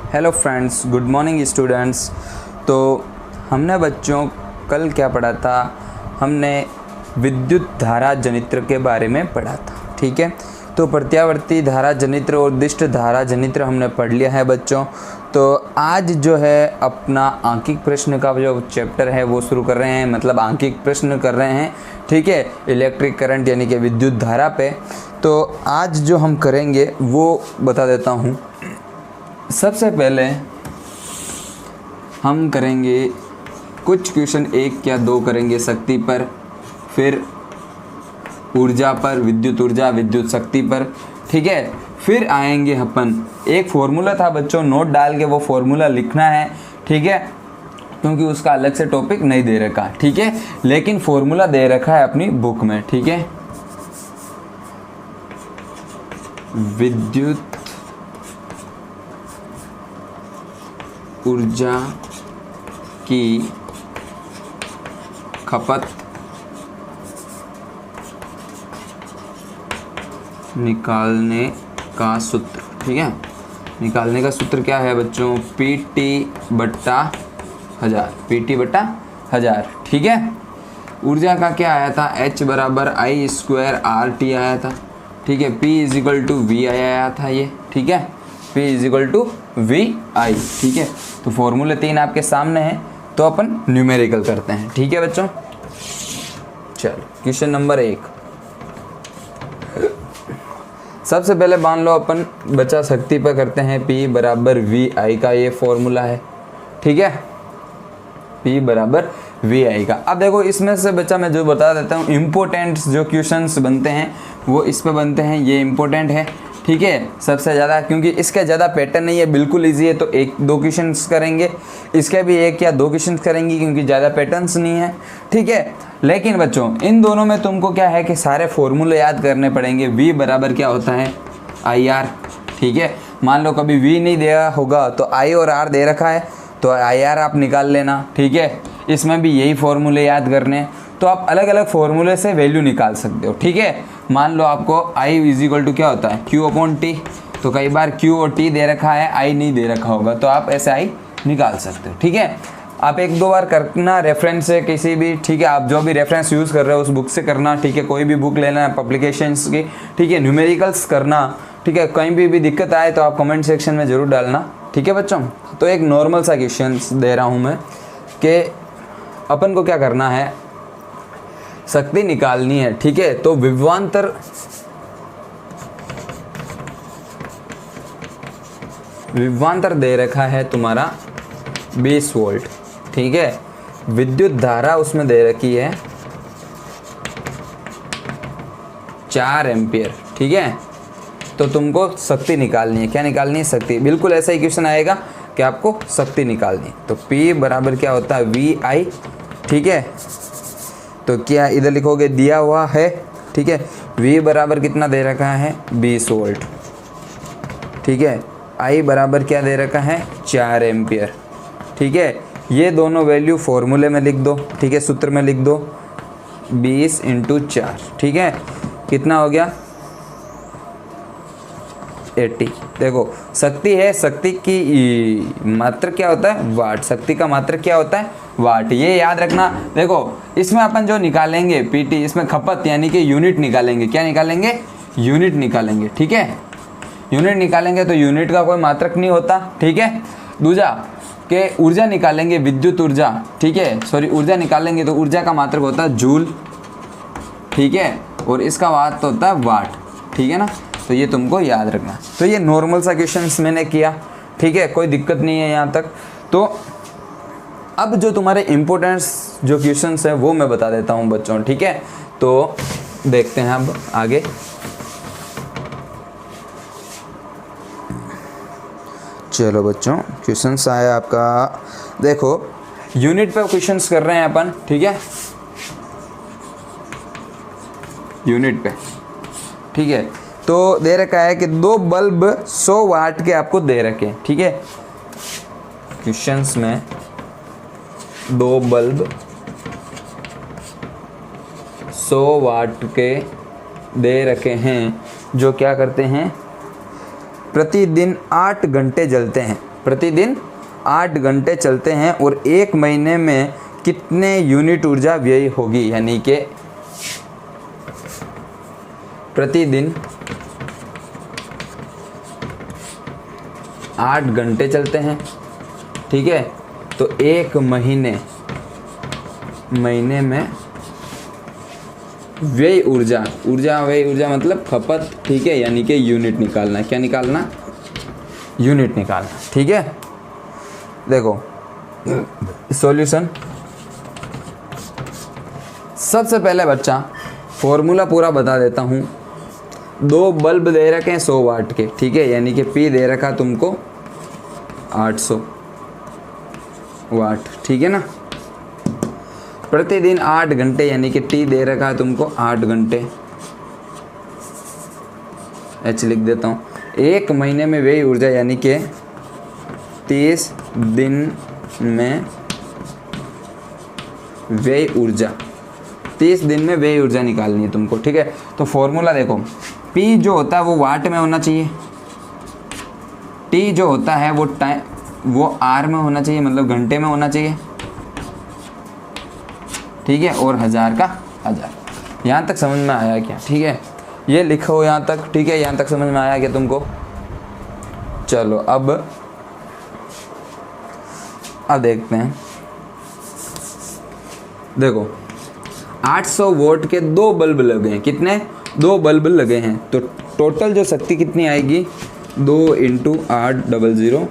Hello friends, good morning students. तो हमने बच्चों कल क्या पढ़ा था? हमने विद्युत धारा जनित्र के बारे में पढ़ा था। ठीक है, तो प्रत्यावर्ती धारा जनित्र और दिष्ट धारा जनित्र हमने पढ़ लिया है बच्चों। तो आज जो है अपना आंकिक प्रश्न का जो चैप्टर है वो शुरू कर रहे हैं, मतलब आंकिक प्रश्न कर रहे हैं। ठीक है, इलेक्ट्रिक करंट यानी कि विद्युत धारा पे। तो आज जो हम करेंगे वो बता देता हूँ। सबसे पहले हम करेंगे कुछ क्वेश्चन, एक या दो करेंगे शक्ति पर, फिर ऊर्जा पर, विद्युत ऊर्जा, विद्युत शक्ति पर। ठीक है, फिर आएंगे अपन, एक फॉर्मूला था बच्चों, नोट डाल के वो फॉर्मूला लिखना है। ठीक है, क्योंकि उसका अलग से टॉपिक नहीं दे रखा। ठीक है, लेकिन फॉर्मूला दे रखा है अपनी बुक में। ठीक है, विद्युत ऊर्जा की खपत निकालने का सूत्र। ठीक है, निकालने का सूत्र क्या है बच्चों? PT/1000। ठीक है, ऊर्जा का क्या आया था? H = I² आया था। ठीक है, P=VI आया था ये। ठीक है, P=VI। ठीक है, तो फॉर्मूले 3 आपके सामने हैं, तो अपन न्यूमेरिकल करते हैं। ठीक है बच्चों, चलो क्वेश्चन नंबर 1। सबसे पहले मान लो अपन बचा शक्ति पर करते हैं। P=VI का ये फॉर्मूला है। ठीक है, P=VI का। अब देखो इसमें से बच्चा मैं जो बता देता हूँ, इम्पोर्टेंट जो क्वेश्चंस बनते हैं वो इस पे बनते हैं। ये इम्पोर्टेंट है। ठीक है, सबसे ज़्यादा, क्योंकि इसका ज़्यादा पैटर्न नहीं है, बिल्कुल इजी है। तो 1-2 क्वेश्चंस करेंगे, इसके भी 1 या 2 क्वेश्चंस करेंगे, क्योंकि ज़्यादा पैटर्न्स नहीं है। ठीक है, लेकिन बच्चों इन दोनों में तुमको क्या है कि सारे फॉर्मूले याद करने पड़ेंगे। V बराबर क्या होता है? IR। ठीक है, मान लो कभी V नहीं दिया होगा तो I और R दे रखा है, तो IR आप निकाल लेना। ठीक है, इसमें भी यही फॉर्मूले याद करने, तो आप अलग अलग फॉर्मूले से वैल्यू निकाल सकते हो। ठीक है, मान लो आपको I क्या होता है? Q/T। तो कई बार Q और T दे रखा है, I नहीं दे रखा होगा, तो आप ऐसे I निकाल सकते हो। ठीक है, आप 1-2 बार करना रेफरेंस से किसी भी। ठीक है, आप जो भी रेफरेंस यूज़ कर रहे हो उस बुक से करना। ठीक है, कोई भी बुक लेना है पब्लिकेशंस की। ठीक है, न्यूमेरिकल्स करना। ठीक है, कहीं भी दिक्कत आए तो आप कमेंट सेक्शन में ज़रूर डालना। ठीक है बच्चों, तो एक नॉर्मल सा क्वेश्चन दे रहा हूँ मैं कि अपन को क्या करना है, शक्ति निकालनी है। ठीक है, तो विभवांतर दे रखा है तुम्हारा 20 वोल्ट। ठीक है, विद्युत धारा उसमें दे रखी है 4 एम्पियर। ठीक है, तो तुमको शक्ति निकालनी है। क्या निकालनी है? शक्ति। बिल्कुल ऐसा ही क्वेश्चन आएगा कि आपको शक्ति निकालनी। तो P बराबर क्या होता है? VI। ठीक है, तो क्या इधर लिखोगे? दिया हुआ है। ठीक है, V बराबर कितना दे रखा है? 20 वोल्ट। ठीक है, I बराबर क्या दे रखा है? 4 एम्पियर। ठीक है, ये दोनों वैल्यू फॉर्मूले में लिख दो। ठीक है, सूत्र में लिख दो। 20 × 4। ठीक है, कितना हो गया? 80। देखो शक्ति है, शक्ति की मात्रक क्या होता है? वाट। शक्ति का मात्रक क्या होता है? वाट। ये याद रखना। देखो इसमें अपन जो निकालेंगे PT, इसमें खपत यानी कि यूनिट निकालेंगे। क्या निकालेंगे? यूनिट निकालेंगे। ठीक है, यूनिट निकालेंगे तो यूनिट का कोई मात्रक नहीं होता। ठीक है, दूसरा के ऊर्जा निकालेंगे, विद्युत ऊर्जा। ठीक है, सॉरी, ऊर्जा निकालेंगे तो ऊर्जा का मात्रक होता है जूल। ठीक है, और इसका वाट होता है वाट। ठीक है ना, तो ये तुमको याद रखना। तो ये नॉर्मल सा क्वेश्चंस मैंने किया। ठीक है, कोई दिक्कत नहीं है यहाँ तक। तो अब जो तुम्हारे इम्पोर्टेंस जो क्वेश्चंस हैं वो मैं बता देता हूँ बच्चों। ठीक है, तो देखते हैं अब आगे। चलो बच्चों, क्वेश्चंस आया आपका। देखो यूनिट पे क्वेश्चंस कर रहे हैं अपन। ठीक है, यूनिट पे। ठीक है, तो दे रखा है कि 2 बल्ब 100 वाट के आपको दे रखे। ठीक है, क्वेश्चंस में 2 बल्ब 100 वाट के दे रखे हैं, जो क्या करते हैं? प्रतिदिन 8 घंटे जलते हैं। प्रतिदिन 8 घंटे चलते हैं और 1 महीने में कितने यूनिट ऊर्जा व्यय होगी, यानी कि प्रतिदिन 8 घंटे चलते हैं, ठीक है, तो 1 महीने में व्यय ऊर्जा मतलब खपत, ठीक है, यानी कि यूनिट निकालना। क्या निकालना? यूनिट निकालना, ठीक है। देखो सॉल्यूशन, सबसे पहले बच्चा फॉर्मूला पूरा बता देता हूँ। 2 बल्ब दे रखे हैं 100 वाट के, ठीक है, यानी कि P दे रखा तुमको 800 वाट, ठीक है ना। प्रतिदिन 8 घंटे, यानी कि T दे रखा है तुमको 8 घंटे, H लिख देता हूँ। 1 महीने में व्यय ऊर्जा, यानी कि 30 दिन में व्यय ऊर्जा, 30 दिन में व्यय ऊर्जा निकालनी है तुमको, ठीक है। तो फॉर्मूला देखो, P जो होता है वो वाट में होना चाहिए, T जो होता है वो R में होना चाहिए, मतलब घंटे में होना चाहिए, ठीक है, और 1000 का 1000। यहाँ तक समझ में आया क्या? ठीक है, ये लिखो यहाँ तक, ठीक है, यहाँ तक समझ में आया क्या तुमको? चलो अब देखते हैं। देखो 800 वोल्ट के 2 बल्ब लगे हैं, कितने? 2 बल्ब लगे हैं, तो टोटल जो शक्ति कितनी आएगी? 2 × 800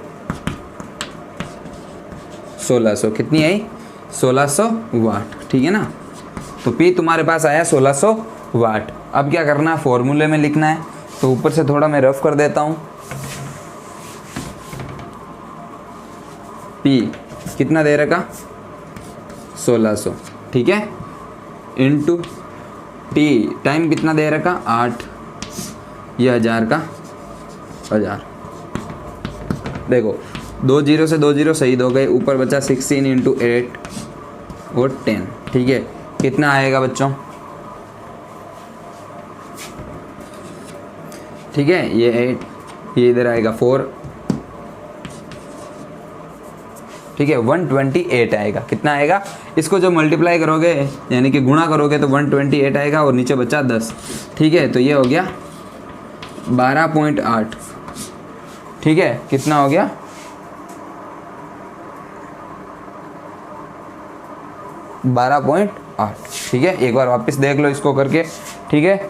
1600, कितनी आई? 1600 वाट, ठीक है ना। तो P तुम्हारे पास आया 1600 वाट। अब क्या करना है? फॉर्मूले में लिखना है, तो ऊपर से थोड़ा मैं रफ कर देता हूँ। P कितना दे रखा? 1600, ठीक है, इंटू T टाइम कितना दे रखा? 8, ये 1000 का 1000। देखो 2 0 से 2 0 शहीद हो गए, ऊपर बचा 16 × 8 और 10, ठीक है। कितना आएगा बच्चों? ठीक है, ये 8, ये इधर आएगा 4, ठीक है, 128 आएगा। कितना आएगा? इसको जो मल्टीप्लाई करोगे, यानी कि गुणा करोगे, तो 128 आएगा और नीचे बचा 10, ठीक है। तो ये हो गया 12.8, ठीक है। कितना हो गया? 12.8, ठीक है। एक बार वापस देख लो इसको करके, ठीक है।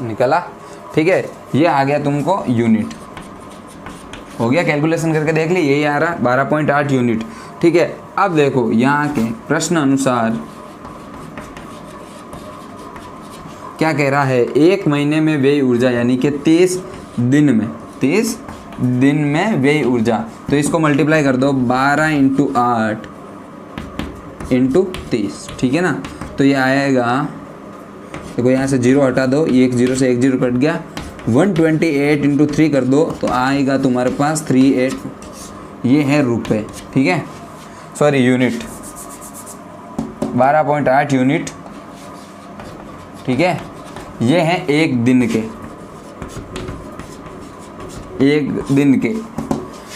निकला, ठीक है। ये आ गया तुमको यूनिट, हो गया, कैलकुलेशन करके देख ली, यही आ रहा 12.8 यूनिट, ठीक है। अब देखो यहाँ के प्रश्न अनुसार क्या कह रहा है? 1 महीने में व्यय ऊर्जा, यानी कि 30 दिन में व्यय ऊर्जा, तो इसको मल्टीप्लाई कर दो 12 × 8 × 30, ठीक है ना। तो ये आएगा, देखो यहाँ से 0 हटा दो, ये 1 0 से 1 0 कट गया, 128 × 3 कर दो, तो आएगा तुम्हारे पास 38, ये है रुपए, ठीक है, सॉरी यूनिट, 12.8 यूनिट, ठीक है। ये है एक दिन के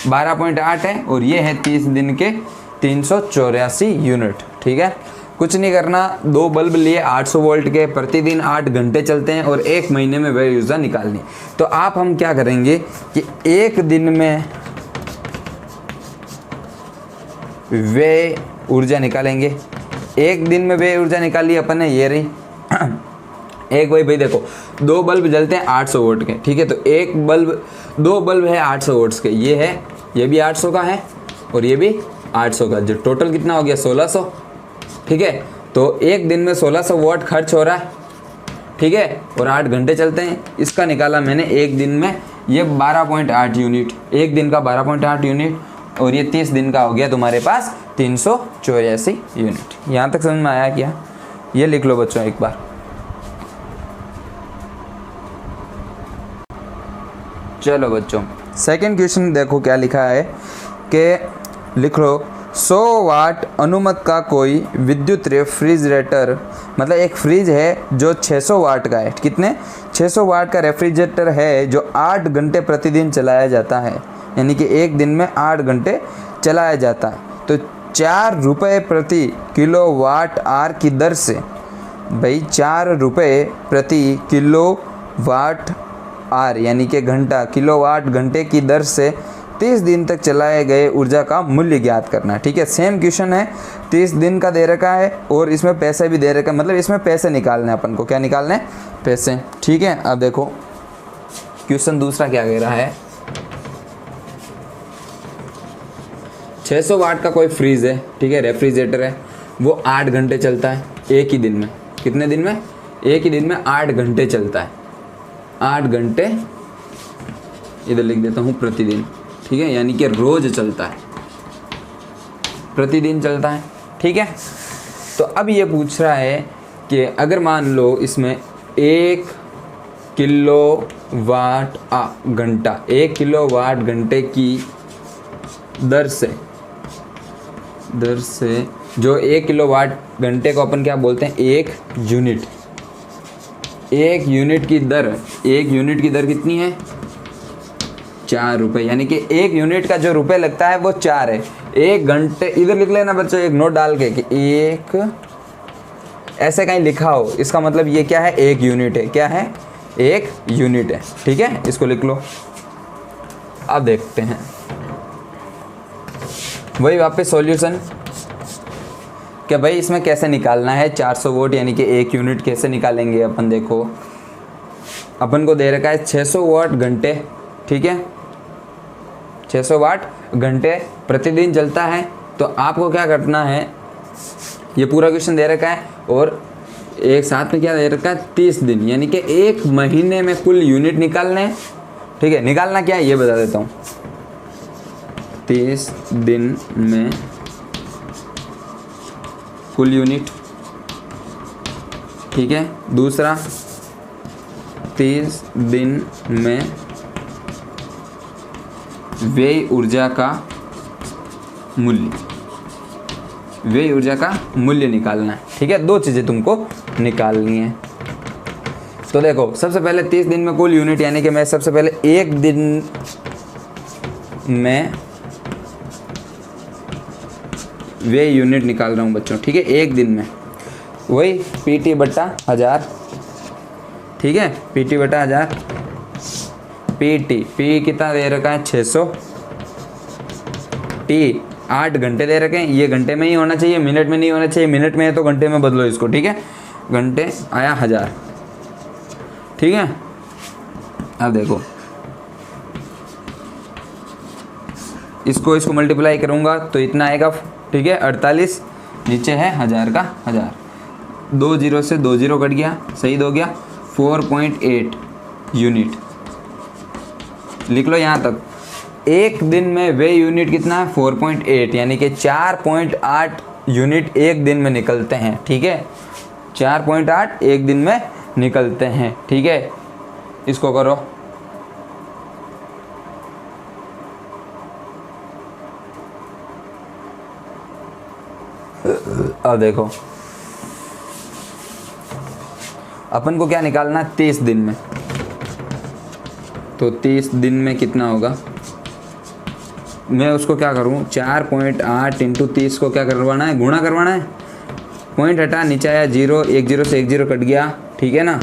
12.8 है, और ये है 30 दिन के 384 यूनिट, ठीक है। कुछ नहीं करना, 2 बल्ब लिए 800 वोल्ट के, प्रतिदिन 8 घंटे चलते हैं और 1 महीने में व्यय ऊर्जा निकालनी। तो आप हम क्या करेंगे कि 1 दिन में व्यय ऊर्जा निकालेंगे। 1 दिन में व्यय ऊर्जा निकाली अपन ने, ये रही एक भाई देखो 2 बल्ब जलते हैं 800 वोल्ट के, ठीक है। तो 2 बल्ब है 800 वोल्ट्स के, ये है, ये भी 800 का है और ये भी 800 का, जो टोटल कितना हो गया 1600, ठीक है। तो 1 दिन में 1600 वाट खर्च हो रहा है, ठीक है, और 8 घंटे चलते हैं। इसका निकाला मैंने 1 दिन में, ये 12.8 यूनिट, 1 दिन का 12.8 यूनिट, और ये 30 दिन का हो गया तुम्हारे पास 384 यूनिट। यहाँ तक समझ में आया क्या? ये लिख लो बच्चों एक बार। चलो बच्चों, सेकंड क्वेश्चन देखो क्या लिखा है कि लिख लो 100 वाट अनुमत का कोई विद्युत रेफ्रिजरेटर, मतलब एक फ्रिज है जो 600 वाट का है। कितने? 600 वाट का रेफ्रिजरेटर है जो 8 घंटे प्रतिदिन चलाया जाता है, यानी कि एक दिन में 8 घंटे चलाया जाता है। तो 4 रुपये प्रति किलो वाट आर की दर से, भाई 4 रुपये प्रति किलो वाट आर यानी कि घंटा, किलोवाट घंटे की दर से 30 दिन तक चलाए गए ऊर्जा का मूल्य ज्ञात करना। ठीक है, सेम क्वेश्चन है, 30 दिन का दे रखा है और इसमें पैसे भी दे रखा है, मतलब इसमें पैसे निकालने हैं अपन को। क्या निकालने? पैसे। ठीक है, अब देखो क्वेश्चन दूसरा क्या कह रहा है, 600 वाट का कोई फ्रिज है, ठीक है, रेफ्रिजरेटर है, वो 8 घंटे चलता है एक ही दिन में। कितने दिन में? एक ही दिन में 8 घंटे चलता है। 8 घंटे इधर लिख देता हूँ प्रतिदिन, ठीक है, यानी कि रोज चलता है, प्रतिदिन चलता है। ठीक है, तो अब ये पूछ रहा है कि अगर मान लो इसमें 1 किलो वाट घंटा, 1 किलो वाट घंटे की दर से जो 1 किलो वाट घंटे को अपन क्या बोलते हैं? 1 यूनिट। 1 यूनिट की दर कितनी है? 4 रुपये, यानी कि 1 यूनिट का जो रुपए लगता है वो 4 है। 1 घंटे, इधर लिख लेना बच्चों एक नोट डाल के कि 1, ऐसे कहीं लिखा हो, इसका मतलब ये क्या है? 1 यूनिट है। क्या है? 1 यूनिट है। ठीक है, इसको लिख लो। अब देखते हैं वही वापस सॉल्यूशन कि भाई इसमें कैसे निकालना है 400 वोट यानी कि 1 यूनिट कैसे निकालेंगे अपन। देखो अपन को दे रखा है 600 वाट घंटे, ठीक है, 600 वाट घंटे प्रतिदिन चलता है। तो आपको क्या करना है, ये पूरा क्वेश्चन दे रखा है और एक साथ में क्या दे रखा है? 30 दिन, यानी कि 1 महीने में कुल यूनिट निकालने हैं। ठीक है, निकालना क्या है ये बता देता हूँ। 30 दिन में कुल यूनिट, ठीक है। दूसरा 30 दिन में व्यय ऊर्जा का मूल्य निकालना है। ठीक है, 2 चीज़ें तुमको निकालनी है। तो देखो सबसे पहले 30 दिन में कुल यूनिट, यानी कि मैं सबसे पहले 1 दिन में वे यूनिट निकाल रहा हूँ बच्चों। ठीक है, 1 दिन में वही PT बटा 1000, ठीक है, PT बटा 1000। P कितना दे रखा है? 600। T 8 घंटे दे रखे हैं, ये घंटे में ही होना चाहिए, मिनट में नहीं होना चाहिए। मिनट में है तो घंटे में बदलो इसको, ठीक है। घंटे आया 1000, ठीक है। अब देखो इसको मल्टीप्लाई करूँगा तो इतना आएगा, ठीक है, 48, नीचे है 1000 का 1000, 2 0 से 2 0 कट गया, सही हो गया। 4.8 यूनिट लिख लो यहाँ तक। 1 दिन में वे यूनिट कितना है? 4.8, यानी कि 4.8 यूनिट 1 दिन में निकलते हैं। ठीक है, 4.8 1 दिन में निकलते हैं। ठीक है, इसको करो। अब देखो अपन को क्या निकालना है 30 दिन में, तो 30 दिन में कितना होगा? मैं उसको क्या करूँ, 4.8 इंटू 30 को क्या करवाना है? गुणा करवाना है। पॉइंट हटा, नीचे आया 0, 1 0 से 1 0 कट गया, ठीक है ना।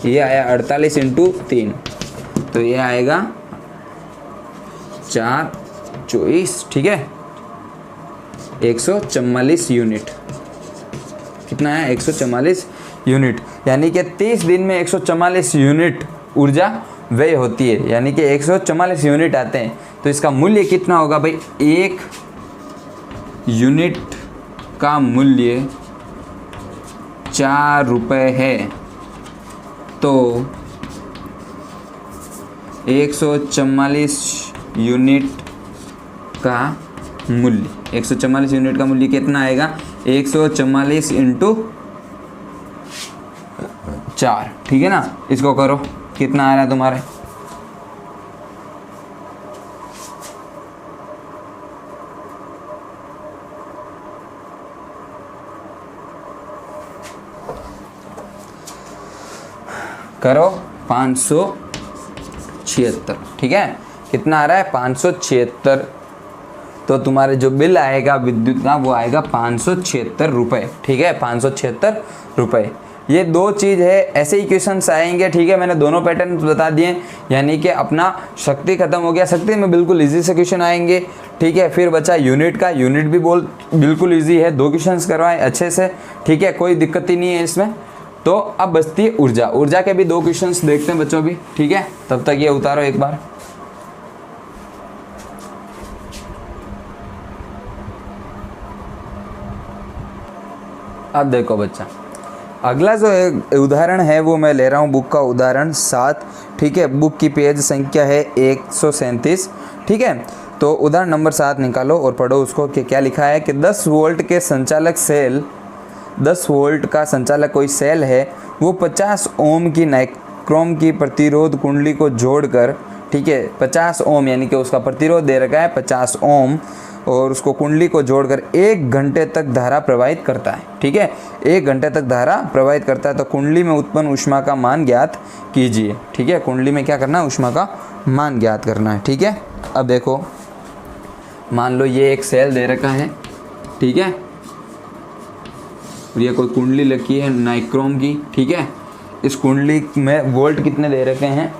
ये आया 48 इंटू 3, तो ये आएगा 4 24, ठीक है, 144 यूनिट। कितना है? 144 यूनिट, यानी कि 30 दिन में 144 यूनिट ऊर्जा व्यय होती है, यानी कि 144 यूनिट आते हैं। तो इसका मूल्य कितना होगा भाई? 1 यूनिट का मूल्य 4 रुपये है, तो 144 यूनिट का मूल्य, 144 यूनिट का मूल्य कितना आएगा? 144 इंटू 4, ठीक है ना। इसको करो, कितना आ रहा है तुम्हारे? करो 576, ठीक है। कितना आ रहा है 576, तो तुम्हारे जो बिल आएगा विद्युत का वो आएगा 576 रुपये, ठीक है, 576 रुपये। ये दो चीज़ है, ऐसे ही क्वेश्चंस आएंगे, ठीक है। मैंने दोनों पैटर्न बता दिए, यानी कि अपना शक्ति खत्म हो गया, शक्ति में बिल्कुल इजी से क्वेश्चन आएंगे, ठीक है। फिर बचा यूनिट का, यूनिट भी बिल्कुल इजी है, 2 क्वेश्चंस करवाए अच्छे से, ठीक है, कोई दिक्कत ही नहीं है इसमें। तो अब बचती है ऊर्जा, ऊर्जा के भी 2 क्वेश्चंस देखते हैं बच्चों भी, ठीक है। तब तक ये उतारो एक बार। अब देखो बच्चा, अगला जो उदाहरण है वो मैं ले रहा हूँ बुक का उदाहरण 7, ठीक है। बुक की पेज संख्या है 137, ठीक है। तो उदाहरण नंबर 7 निकालो और पढ़ो उसको कि क्या लिखा है कि 10 वोल्ट के संचालक सेल, 10 वोल्ट का संचालक कोई सेल है, वो 50 ओम की नाइक्रोम की प्रतिरोध कुंडली को जोड़कर, ठीक है, 50 ओम यानी कि उसका प्रतिरोध दे रखा है 50 ओम, और उसको कुंडली को जोड़कर 1 घंटे तक धारा प्रवाहित करता है, ठीक है। 1 घंटे तक धारा प्रवाहित करता है, तो कुंडली में उत्पन्न ऊष्मा का मान ज्ञात कीजिए, ठीक है। कुंडली में क्या करना है, ऊष्मा का मान ज्ञात करना है, ठीक है। अब देखो, मान लो ये एक सेल दे रखा है, ठीक है, और ये कोई कुंडली लगी है नाइक्रोम की, ठीक है। इस कुंडली में वोल्ट कितने दे रखे हैं,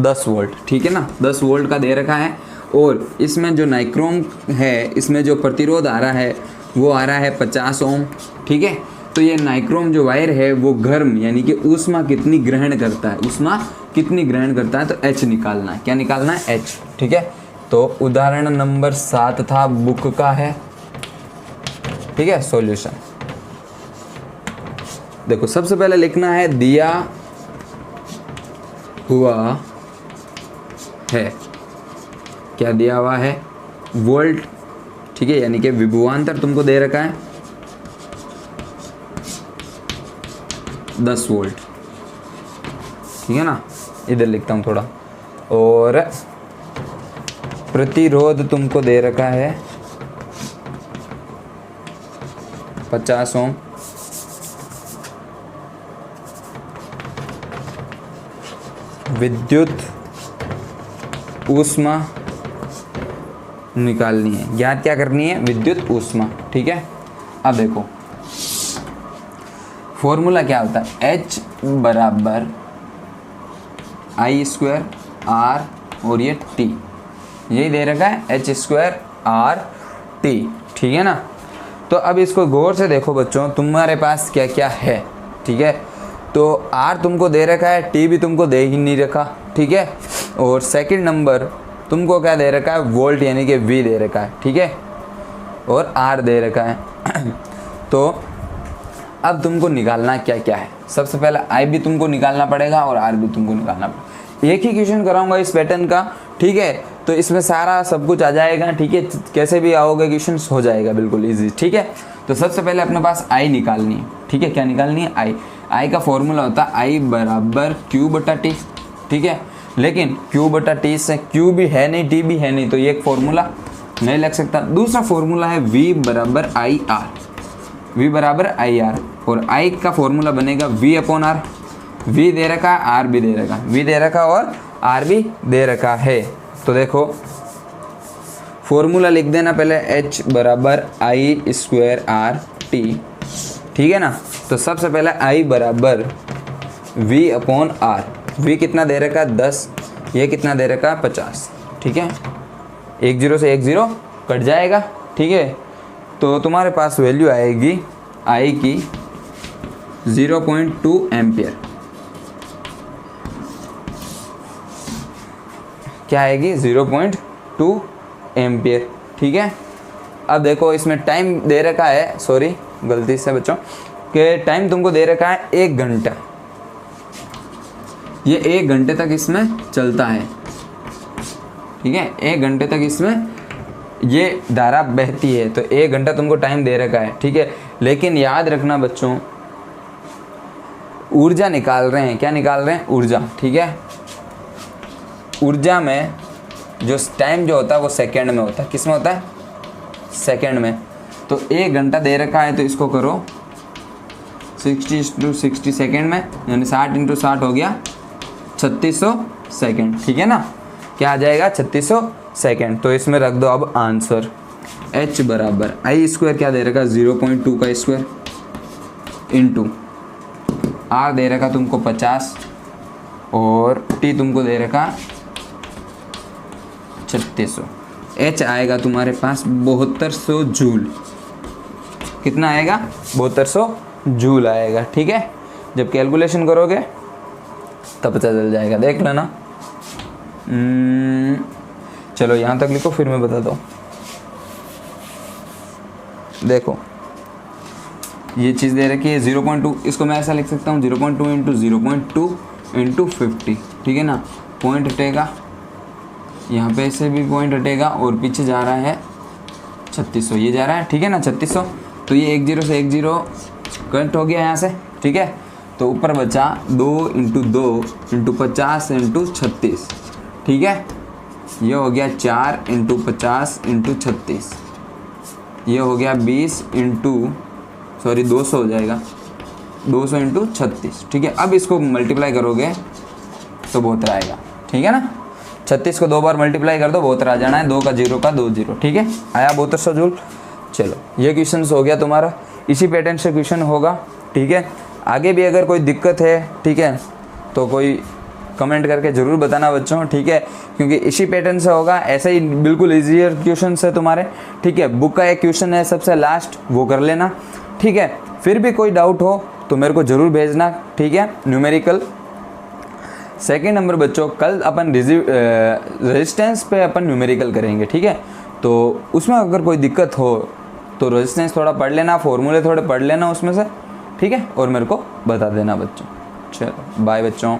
10 वोल्ट, ठीक है ना, 10 वोल्ट का दे रखा है। और इसमें जो नाइक्रोम है, इसमें जो प्रतिरोध आ रहा है वो आ रहा है 50 ओम, ठीक है। तो ये नाइक्रोम जो वायर है वो गर्म यानी कि ऊष्मा कितनी ग्रहण करता है, ऊष्मा कितनी ग्रहण करता है, तो H निकालना है। क्या निकालना है, H, ठीक है। तो उदाहरण नंबर 7 था, बुक का है, ठीक है। सॉल्यूशन देखो, सबसे पहले लिखना है दिया हुआ है, क्या दिया हुआ है, वोल्ट, ठीक है, यानी कि विभवांतर तुमको दे रखा है 10 वोल्ट, ठीक है ना। इधर लिखता हूँ थोड़ा, और प्रतिरोध तुमको दे रखा है 50 ओम, विद्युत ऊष्मा निकालनी है, ज्ञात क्या करनी है, विद्युत ऊष्मा, ठीक है। अब देखो फॉर्मूला क्या होता है, H बराबर I² R और ये T, यही दे रखा है H² R T, ठीक है ना। तो अब इसको गौर से देखो बच्चों, तुम्हारे पास क्या क्या है, ठीक है। तो R तुमको दे रखा है, T भी तुमको दे ही नहीं रखा, ठीक है। और सेकंड नंबर तुमको क्या दे रखा है, वोल्ट यानी कि V दे रखा है, ठीक है, और R दे रखा है। तो अब तुमको निकालना क्या क्या है, सबसे पहले I भी तुमको निकालना पड़ेगा और R भी तुमको निकालना पड़ेगा। एक ही क्वेश्चन कराऊंगा इस पैटर्न का, ठीक है, तो इसमें सारा सब कुछ आ जाएगा, ठीक है। कैसे भी आओगे क्वेश्चन हो जाएगा बिल्कुल इजी, ठीक है। तो सबसे पहले अपने पास I निकालनी है, ठीक है। क्या निकालनी है, I का फॉर्मूला होता है I बराबर Q/T, ठीक है। लेकिन Q/T से Q भी है नहीं, T भी है नहीं, तो ये एक फॉर्मूला नहीं लग सकता। दूसरा फॉर्मूला है V बराबर IR, V बराबर IR, और I का फॉर्मूला बनेगा V/R। V दे रखा है, R भी दे रखा है, V दे रखा और R भी दे रखा है। तो देखो फॉर्मूला लिख देना पहले, H बराबर I² RT, ठीक है ना। तो सबसे पहले I बराबर V/R, V कितना दे रखा है 10, ये कितना दे रखा है 50, ठीक है। 1 0 से 1 0 कट जाएगा, ठीक है। तो तुम्हारे पास वैल्यू आएगी I की 0.2 एम्पियर, क्या आएगी 0.2 एम्पियर, ठीक है। अब देखो इसमें टाइम दे रखा है, सॉरी गलती से बच्चों, कि टाइम तुमको दे रखा है 1 घंटा, ये 1 घंटे तक इसमें चलता है, ठीक है। 1 घंटे तक इसमें ये धारा बहती है, तो 1 घंटा तुमको टाइम दे रखा है, ठीक है। लेकिन याद रखना बच्चों, ऊर्जा निकाल रहे हैं, क्या निकाल रहे हैं, ऊर्जा, ठीक है। ऊर्जा में जो टाइम जो होता है वो सेकंड में होता है, किस में होता है, सेकंड में। तो 1 घंटा दे रखा है, तो इसको करो 60 सेकेंड में, यानी 60 × 60 हो गया 3600 सेकेंड, ठीक है ना। क्या आ जाएगा 3600 सेकेंड। तो इसमें रख दो अब आंसर, h बराबर आई स्क्वायर क्या दे रखा 0.2 का स्क्वायर इंटू r दे रखा तुमको 50 और t तुमको दे रखा 3600। h आएगा तुम्हारे पास 7200 जूल। कितना आएगा 7200 जूल आएगा, ठीक है। जब कैलकुलेशन करोगे तब पता चल जाएगा, देख लेना। चलो यहाँ तक लिखो, फिर मैं बताता हूँ। देखो ये चीज़ दे रखी है 0.2, इसको मैं ऐसा लिख सकता हूँ 0.2 × 0.2 × 50, ठीक है ना। पॉइंट हटेगा, यहाँ पे से भी पॉइंट हटेगा और पीछे जा रहा है 3600, ये जा रहा है, ठीक है ना 3600। तो ये 1 0 से 1 0 कट हो गया यहाँ से, ठीक है। तो ऊपर बचा 2 × 2 × 50 × 36, ठीक है। ये हो गया 4 × 50 × 36, ये हो गया 200 हो जाएगा 200 × 36, ठीक है। अब इसको मल्टीप्लाई करोगे तो 72 आएगा, ठीक है ना। 36 को 2 बार मल्टीप्लाई कर दो 72 आ जाना है, 2 का 0 का 2 0, ठीक है। आया 7200 जूल। चलो ये क्वेश्चन हो गया तुम्हारा, इसी पैटर्न से क्वेश्चन होगा, ठीक है। आगे भी अगर कोई दिक्कत है, ठीक है, तो कोई कमेंट करके ज़रूर बताना बच्चों, ठीक है, क्योंकि इसी पैटर्न से होगा। ऐसे ही बिल्कुल ईजियर क्वेश्चन है तुम्हारे, ठीक है। बुक का एक क्वेश्चन है सबसे लास्ट, वो कर लेना, ठीक है। फिर भी कोई डाउट हो तो मेरे को ज़रूर भेजना, ठीक है। न्यूमेरिकल सेकंड नंबर बच्चों, कल अपन रेजिस्टेंस पे अपन न्यूमेरिकल करेंगे, ठीक है। तो उसमें अगर कोई दिक्कत हो तो रेजिस्टेंस थोड़ा पढ़ लेना, फॉर्मूले थोड़े पढ़ लेना उसमें से, ठीक है, और मेरे को बता देना बच्चों। चलो बाय बच्चों।